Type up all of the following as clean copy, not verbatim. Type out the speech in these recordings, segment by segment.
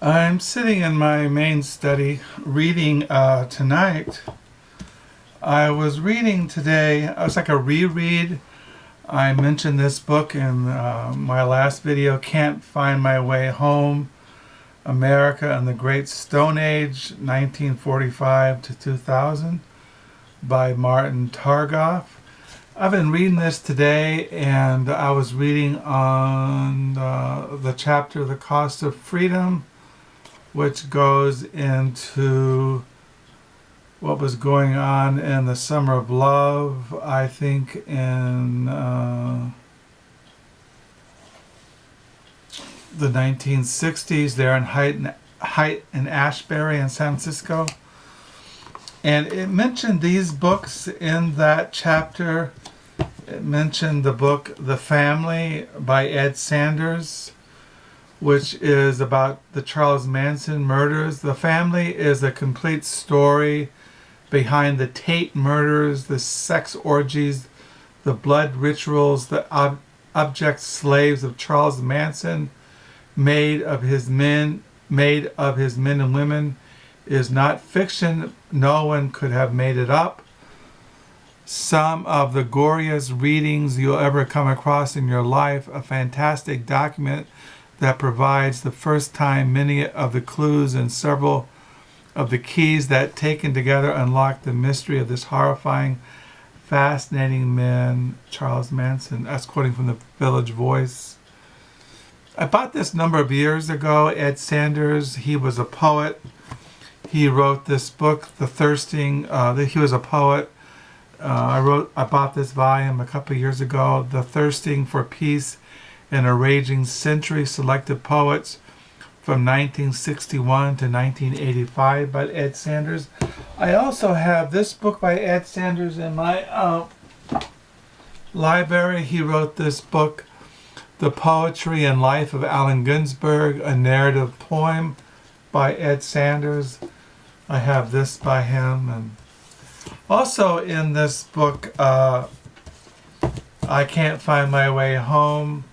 I'm sitting in my main study reading tonight. I was reading today, it was like a reread. I mentioned this book in my last video, Can't Find My Way Home, America and the Great Stone Age, 1945 to 2000, by Martin Torgoff. I've been reading this today, and I was reading on the chapter, The Cost of Freedom, which goes into what was going on in the Summer of Love, I think in the 1960s, there in Height and Ashbury in San Francisco. And it mentioned these books in that chapter. It mentioned the book The Family by Ed Sanders, which is about the Charles Manson murders. The Family is a complete story behind the Tate murders, the sex orgies, the blood rituals, the abject slaves of Charles Manson, made of his men and women, is not fiction. No one could have made it up. Some of the goriest readings you'll ever come across in your life, a fantastic document that provides the first time many of the clues and several of the keys that taken together unlock the mystery of this horrifying, fascinating man, Charles Manson. That's quoting from the Village Voice. I bought this a number of years ago. Ed Sanders, he was a poet. He wrote this book, The Thirsting. He was a poet. I bought this volume a couple of years ago, The Thirsting for Peace in a Raging Century, Selected Poets from 1961 to 1985 by Ed Sanders. I also have this book by Ed Sanders in my library. He wrote this book, The Poetry and Life of Allen Ginsberg, a narrative poem by Ed Sanders. I have this by him. And also in this book, I Can't Find My Way Home,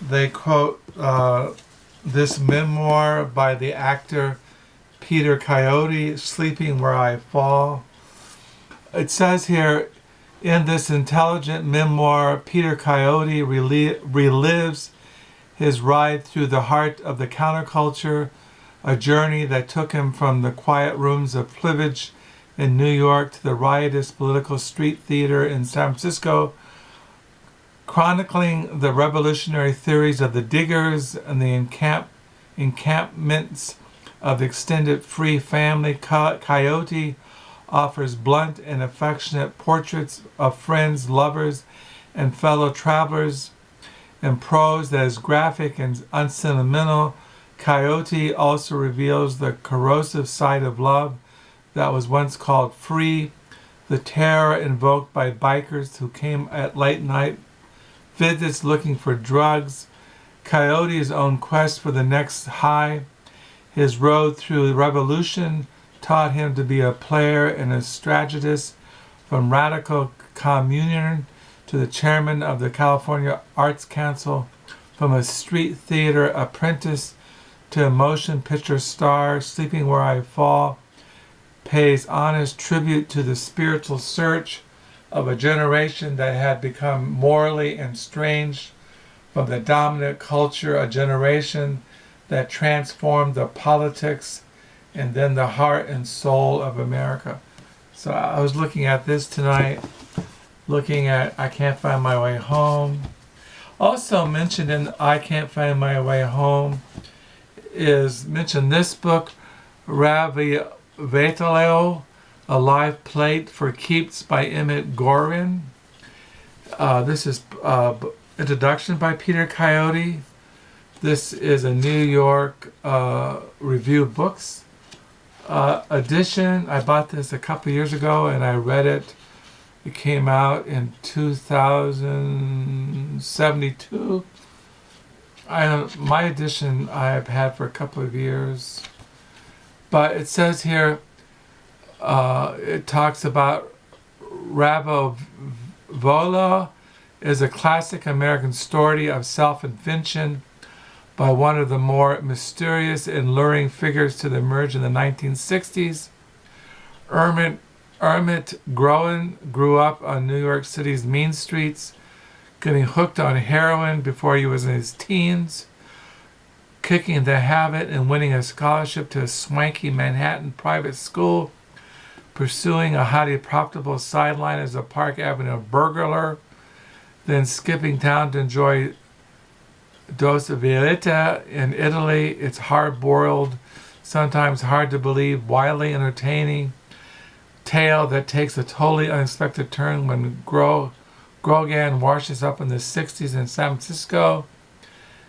they quote this memoir by the actor Peter Coyote, Sleeping Where I Fall. It says here, in this intelligent memoir, Peter Coyote relives his ride through the heart of the counterculture, a journey that took him from the quiet rooms of Privilege in New York to the riotous political street theater in San Francisco, chronicling the revolutionary theories of the diggers and the encampments of the extended free family. Coyote offers blunt and affectionate portraits of friends, lovers, and fellow travelers in prose that is graphic and unsentimental. Coyote also reveals the corrosive side of love that was once called free, the terror invoked by bikers who came at late night visits looking for drugs, Coyote's own quest for the next high. His road through the revolution taught him to be a player and a strategist, from radical communion to the chairman of the California Arts Council, from a street theater apprentice to a motion picture star. Sleeping Where I Fall pays honest tribute to the spiritual search of a generation that had become morally estranged from the dominant culture, a generation that transformed the politics and then the heart and soul of America. So I was looking at this tonight, looking at I Can't Find My Way Home. Also mentioned in I Can't Find My Way Home is mentioned this book, Ravitolio, A Live Plate for Keeps by Emmett Grogan. This is Introduction by Peter Coyote. This is a New York Review of Books edition. I bought this a couple years ago and I read it. It came out in 2072. My edition I've had for a couple of years. But it says here, it talks about Ravitolio is a classic American story of self-invention, by one of the more mysterious and luring figures to emerge in the 1960s. Emmett Grogan grew up on New York City's mean streets, getting hooked on heroin before he was in his teens, kicking the habit and winning a scholarship to a swanky Manhattan private school, pursuing a highly profitable sideline as a Park Avenue burglar, then skipping town to enjoy Dos Villetta in Italy. It's hard-boiled, sometimes hard to believe, wildly entertaining tale that takes a totally unexpected turn when Grogan washes up in the 60s in San Francisco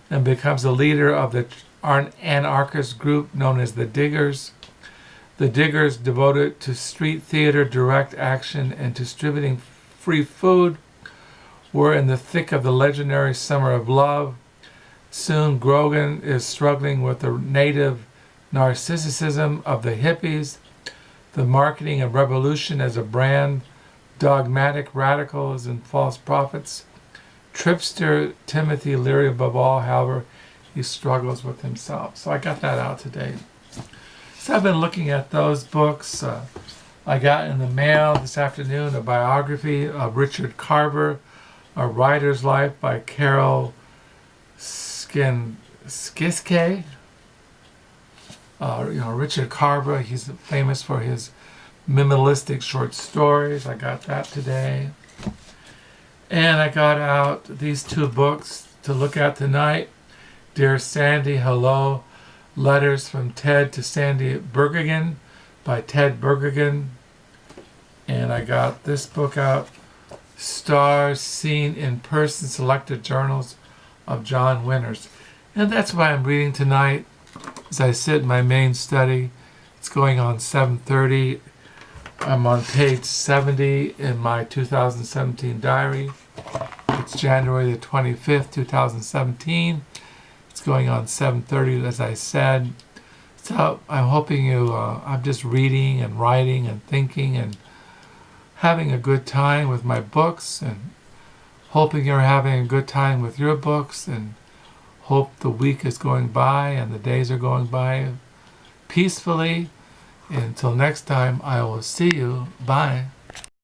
and becomes the leader of the anarchist group known as the Diggers. The Diggers, devoted to street theater, direct action, and distributing free food, were in the thick of the legendary Summer of Love. Soon, Grogan is struggling with the native narcissism of the hippies, the marketing of revolution as a brand, dogmatic radicals and false prophets. Tripster Timothy Leary above all, however, he struggles with himself. So I got that out today. So I've been looking at those books. I got in the mail this afternoon a biography of Richard Carver, A Writer's Life by Carol Sklenicka. Richard Carver, he's famous for his minimalistic short stories. I got that today. And I got out these two books to look at tonight. Dear Sandy, Hello, Letters from Ted to Sandy Berrigan by Ted Berrigan. And I got this book out, Stars Seen in Person, Selected Journals of John Wieners. And that's why I'm reading tonight as I sit in my main study. It's going on 7:30. I'm on page 70 in my 2017 diary. It's January the 25th, 2017. It's going on 7:30, as I said. So I'm hoping I'm just reading and writing and thinking and having a good time with my books, and hoping you're having a good time with your books, and hope the week is going by and the days are going by peacefully. Until next time, I will see you. Bye.